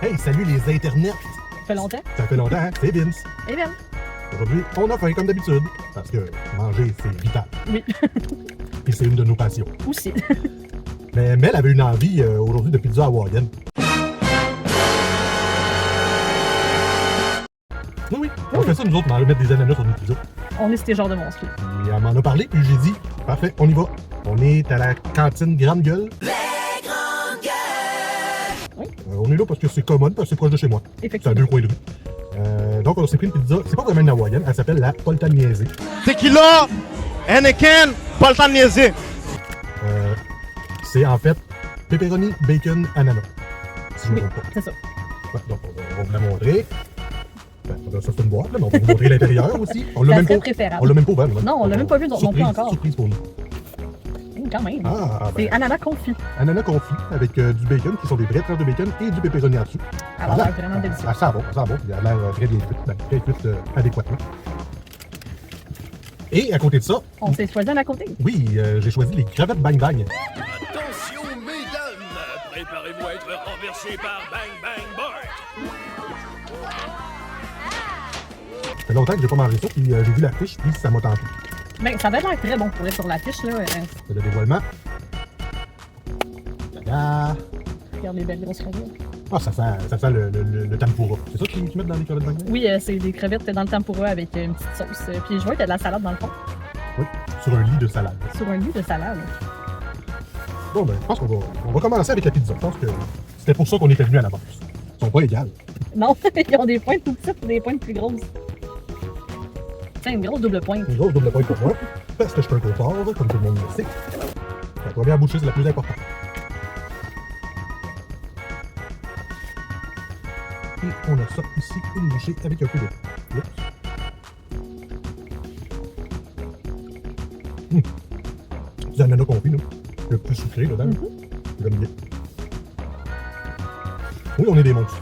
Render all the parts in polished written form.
Hey, salut les internets! Ça fait longtemps? Ça fait longtemps, hein? C'est Vince. Eh bien. Aujourd'hui, on a faim comme d'habitude, parce que manger, c'est vital. Oui. Et c'est une de nos passions. Aussi. Mais Mel avait une envie aujourd'hui de pizza hawaïenne. Oui, on fait ça nous autres, on va mettre des ananas sur nos pizzas. On est ces genres de monstres. Et elle m'en a parlé, puis j'ai dit, parfait, on y va. On est à la cantine Grande Gueule. Oui. On est là parce que c'est commode, parce que c'est proche de chez moi. C'est à Effectivement. 2 coins de rue. Donc on s'est pris une pizza, c'est pas vraiment une hawaïenne, elle s'appelle la Poltagnese. Tequila, Anakin, pas le temps de niaiser. C'est en fait pepperoni, bacon, ananas. Si je me Oui, trompe pas. c'est ça. Ouais, donc on va vous la montrer. Ben, ça c'est une boîte, là, mais on va vous montrer l'intérieur aussi. On l'a Ça même serait pas. préférable. On l'a même pas ouvert. Non, on l'a même pas vu non plus Surprise, encore. Surprise pour nous. Quand même. Ah, C'est ben, ananas confit. ananas confit avec du bacon, qui sont des vraies tranches de bacon, et du pepperoni en dessous. Alors, Voilà. vraiment délicieux. Ça sent bon, ça sent bon. Il a l'air très bien cuit, très cuit adéquatement. Et à côté de ça, On s'est choisi un à côté. oui, j'ai choisi les crevettes Bang Bang. Attention, mesdames! Préparez-vous à être renversé par Bang Bang Bart! Ça fait longtemps que j'ai pas mangé ça, puis j'ai vu l'affiche, puis ça m'a tenté. Ben, ça avait l'air très bon pour être sur l'affiche, là. C'est le dévoilement. Tada! Regarde les belles grosses crevettes. Ah, ça sent le tempura. C'est ça qu'ils mettent dans les crevettes Bang Bang? Oui, c'est des crevettes dans le tempura avec une petite sauce. Puis je vois qu'il y a de la salade dans le fond. Oui, sur un lit de salade. Sur un lit de salade. Bon, ben, je pense qu'on va commencer avec la pizza. Je pense que c'était pour ça qu'on était venu à la base. Ils sont pas égales. Non, ils ont des pointes tout petites et des pointes plus grosses. C'est une grosse double pointe. Une grosse double pointe pour moi, parce que je suis un peu fort, comme tout le monde le sait. La première bouchée, c'est la plus importante. Et on a ça ici, une bouchée avec un peu de... Oups. C'est l'ananas confit, là. Le plus sucré dedans. J'aime bien. Oui, on est des monstres.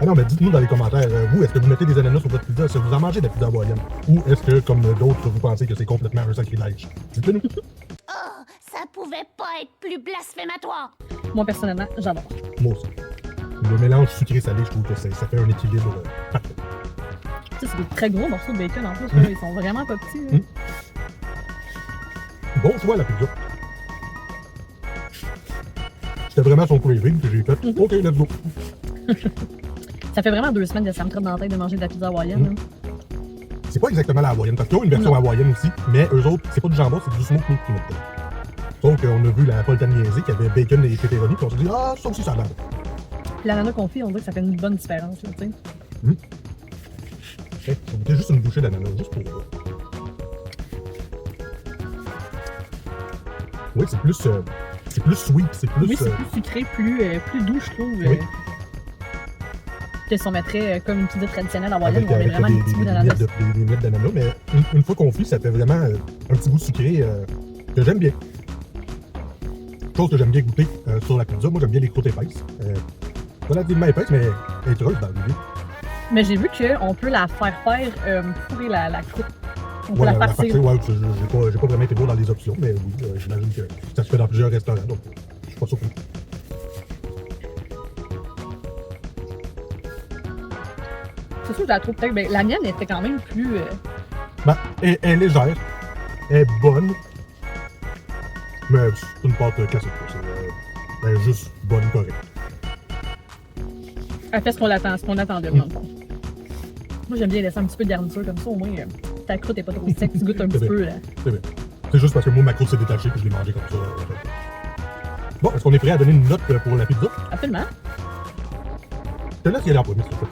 Ah non, mais dites-nous dans les commentaires, vous, est-ce que vous mettez des ananas sur votre pizza? Est-ce que vous en mangez de la pizza hawaïenne? Ou est-ce que, comme d'autres, vous pensez que c'est complètement un sacrilège? Dites-le nous. Oh, ça pouvait pas être plus blasphématoire. Moi, personnellement, j'adore. Moi aussi. Le mélange sucré-salé, je trouve que ça fait un équilibre parfait. Tu sais, c'est des très gros morceaux de bacon en plus. Là. Ils sont vraiment pas petits. Là. Bon choix, la pizza. C'était vraiment son craving que j'ai fait. OK, let's go. Ça fait vraiment 2 semaines que ça me trotte dans la tête de manger de la pizza hawaïenne. là. C'est pas exactement la hawaïenne, parce qu'ils ont une version Non. hawaïenne aussi, mais eux autres, c'est pas du jambon, c'est du smoke meat qu'ils mettent dedans. Sauf qu'on a vu la Poltagnese qui avait bacon et pepperoni, puis on s'est dit, ah, ça aussi, ça a l'air. Puis l'ananas confit, on dirait que ça fait une bonne différence. Là, tu sais. Hey, on goûtait juste une bouchée d'ananas, juste pour... Oui, c'est plus sweet, c'est plus... Oui, c'est plus sucré, plus doux, je trouve. Oui. Que si on mettrait comme une pizza traditionnelle hawaïenne, avec on met vraiment un petit goût d'ananas. des miettes d'ananas, mais une fois confit, ça fait vraiment un petit goût sucré que j'aime bien. Chose que j'aime bien goûter sur la pizza, moi j'aime bien les croûtes épaisses. Relativement épaisses, mais étreuses dans le milieu. Mais j'ai vu qu'on peut la faire fourrer la croûte. On peut Ouais, la farcir. ouais, j'ai pas vraiment été beau dans les options, mais oui, j'imagine que ça se fait dans plusieurs restaurants, donc je suis pas surpris. C'est sûr que je la trouve peut-être. Ben, la mienne était quand même plus. Ben, elle est légère, elle est bonne, mais c'est une pâte classique. Elle est juste bonne, correcte. Elle fait ce qu'on attendait, dans le fond. Moi, j'aime bien laisser un petit peu de garniture comme ça, au moins, ta croûte est pas trop sec, tu goûtes un C'est petit bien. peu. Là. C'est bien. C'est juste parce que moi, ma croûte s'est détachée et je l'ai mangée comme ça. Bon, est-ce qu'on est prêt à donner une note pour la pizza? Absolument. Je te laisse y aller en premier, s'il te plaît.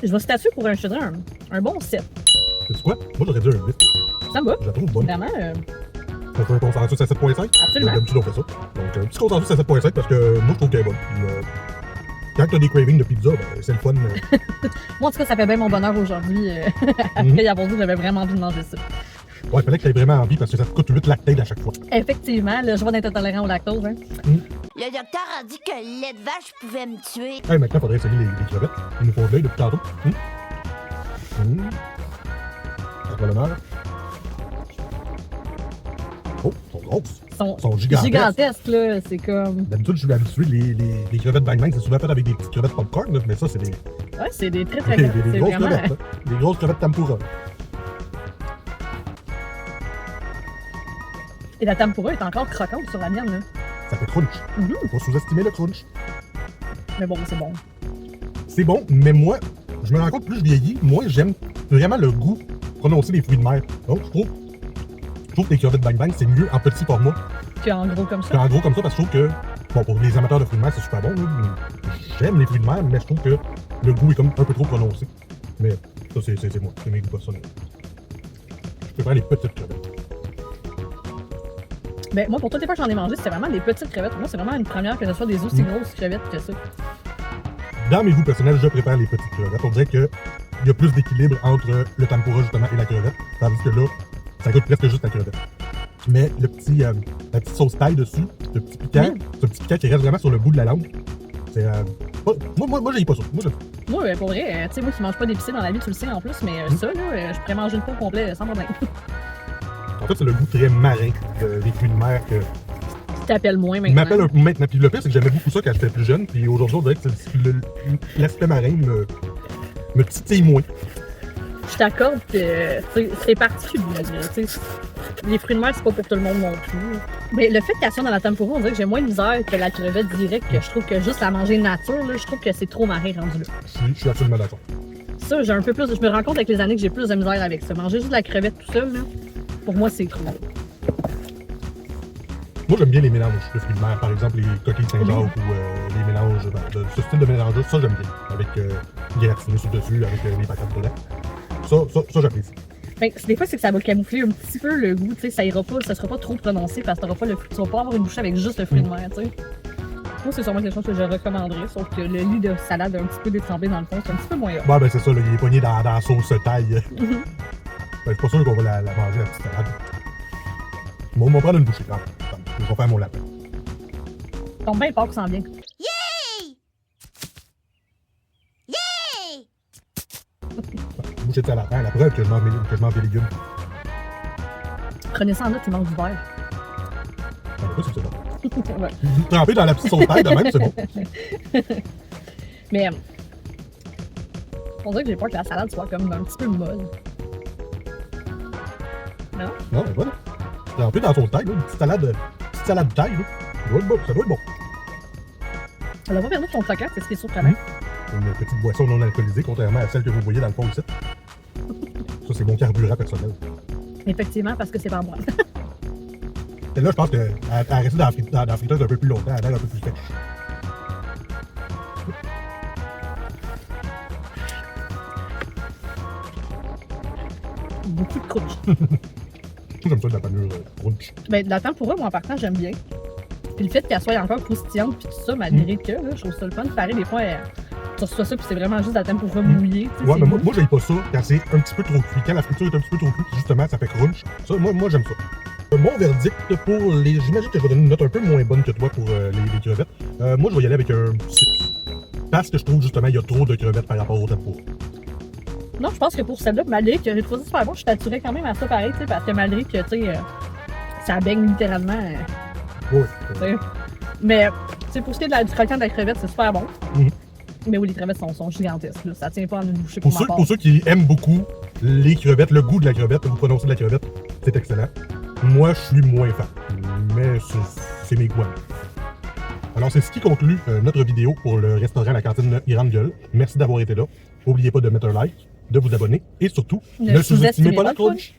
Je vais statuer pour je te dirais, un bon 7. C'est quoi? Moi, j'aurais dit un 8. Ça me va. Je la trouve bonne. Vraiment, On fait un consensus à 7.5? absolument. D'habitude, on fait ça. Donc, un petit consensus à 7.5 parce que moi, je trouve qu'elle est bonne. Puis, quand tu as des cravings de pizza, ben, c'est le fun. Moi, en tout cas, ça fait bien mon bonheur aujourd'hui. Après y avoir dit que j'avais vraiment envie de manger ça. Ouais, il fallait que tu aies vraiment envie parce que ça te coûte 8 lactates à chaque fois. Effectivement, là, je vois d'être intolérant au lactose. Hein. Le docteur a dit que le lait de vache pouvait me tuer. Hey, maintenant, il faudrait essayer les crevettes. Ils nous font de l'œil depuis tantôt. Ça va l'honneur. Oh, ils sont grosses. Sont Sont gigantesques. là. C'est comme. D'habitude, je suis habitué, les crevettes Bang Bang, c'est souvent fait avec des petites crevettes popcorn, là, mais ça, c'est des Ouais, c'est des très très grands. des C'est grosses vraiment. crevettes. Là. Des grosses crevettes tempura. Et la tempura est encore croquante sur la mienne, là. Ça fait crunch. Mhm. Faut pas sous-estimer le crunch. Mais bon, c'est bon. C'est bon, mais moi, je me rends compte, plus je vieillis, moi, j'aime vraiment le goût prononcé des fruits de mer. Donc, je trouve que les crevettes Bang Bang, c'est mieux en petit format Puis en gros comme ça. qu'en gros comme ça, parce que je trouve que, bon, pour les amateurs de fruits de mer, c'est super bon. Là. J'aime les fruits de mer, mais je trouve que le goût est comme un peu trop prononcé. Mais ça, c'est moi, c'est mes goûts personnels. Je préfère les petites crevettes. Mais moi, pour toutes les fois que j'en ai mangé, c'était vraiment des petites crevettes. Moi, c'est vraiment une première que ce soit des aussi grosses crevettes que ça. Dans mes goûts personnels, je préfère les petites crevettes. On dirait qu'il y a plus d'équilibre entre le tempura justement et la crevette. Tandis que là, ça goûte presque juste la crevette. Mais la petite sauce taille dessus, le petit piquant, ce petit piquant qui reste vraiment sur le bout de la langue. C'est. Moi, j'ai pas ça. Moi, Moi, pour vrai, tu sais, moi qui mange pas d'épicé dans la vie, tu le sais en plus, mais ça, là, je pourrais manger une peau complète sans problème. en fait, c'est le goût très marin des fruits de mer que. Tu t'appelles moins Il maintenant. m'appelle un peu maintenant. Puis le pire, c'est que j'aimais beaucoup ça quand j'étais plus jeune. Puis aujourd'hui, on dirait que l'aspect marin me titille moins. Je t'accorde que c'est particulier. Tu sais, les fruits de mer, c'est pas pour tout le monde non plus. Mais le fait qu'elle soit dans la tempura, on dirait que j'ai moins de misère que la crevette directe, que je trouve que juste la manger nature, là, je trouve que c'est trop marin rendu là. Je suis absolument d'accord. Ça, j'ai un peu plus. Je me rends compte avec les années que j'ai plus de misère avec ça. Manger juste de la crevette tout seul, là, pour moi, c'est trop. Moi, j'aime bien les mélanges de fruits de mer. Par exemple, les coquilles Saint-Jacques ou les mélanges, de ce style de mélange ça, j'aime bien. Avec gratiné sur dessus, avec les patates dedans. Ça j'apprécie. Fait que des fois, c'est que ça va camoufler un petit peu le goût, tu sais, ça ira pas, ça sera pas trop prononcé parce que tu vas pas avoir une bouchée avec juste le fruit de mer, tu sais. Moi, c'est sûrement quelque chose que je recommanderais, sauf que le lit de salade un petit peu détrempé dans le fond, c'est un petit peu moins Ben, c'est ça, là, il est pogné dans la sauce taille. Ben, je suis pas sûr qu'on va la manger, la petite salade. Bon, on va prendre une bouchée quand même. Je vais faire mon lapin. Ton bain fort qui s'en vient. Yay! Yay! Bouchée de salade, la preuve que je mange des légumes. Prenez ça en note, il manque du beurre. Ben, pas si c'est bon. Ouais. Trempé dans la petite sauce taille, de même, c'est bon. Mais on dirait que j'ai peur que la salade soit comme un petit peu molle. Non? Non, ben voilà. Trempé dans la sauce taille, là, une petite salade de taille, là. Ça doit être bon. Elle a pas perdu de ton croquant, c'est ce qui est surprenant. Une petite boisson non alcoolisée, contrairement à celle que vous voyez dans le fond ici. Ça, c'est mon carburant personnel. Effectivement, parce que c'est pas moi. Et là, je pense qu'elle a resté dans la friteuse un peu plus longtemps, elle a l'air un peu plus sèche. Beaucoup de crunch. J'aime ça de la panure crunch. Ben, la tempura, moi, en partant, j'aime bien. Puis le fait qu'elle soit encore croustillante, puis tout ça, malgré que, là, je trouve ça le fun. Pareil, des fois, tu reçois ça, puis c'est vraiment juste de la tempura mouillée. Ouais, mais moi, j'aime pas ça quand c'est un petit peu trop cuit. Quand la friture est un petit peu trop cuite, justement, ça fait crunch. Ça, moi j'aime ça. Mon verdict pour les. J'imagine que je vais donner une note un peu moins bonne que toi pour les crevettes. Moi, je vais y aller avec un 6. Parce que je trouve, justement, il y a trop de crevettes par rapport au tempura. Non, je pense que pour celle-là, malgré que j'ai trouvé ça super bon, je t'attirais quand même à ça pareil, tu sais, parce que malgré que, tu sais, ça baigne littéralement. Oui. T'sais. Mais, tu sais, pour ce qui est du croquant de la crevette, c'est super bon. Mhm. Mais oui, les crevettes sont gigantesques, là. Ça tient pas en une bouchée pour ma part. Pour ceux qui aiment beaucoup les crevettes, le goût de la crevette, vous prononcez de la crevette, c'est excellent. Moi, je suis moins fan. Mais c'est mes goûts. Alors, c'est ce qui conclut notre vidéo pour le restaurant La Cantine Grande Gueule. Merci d'avoir été là. N'oubliez pas de mettre un like, de vous abonner et surtout, ne sous-estimez pas la crunch.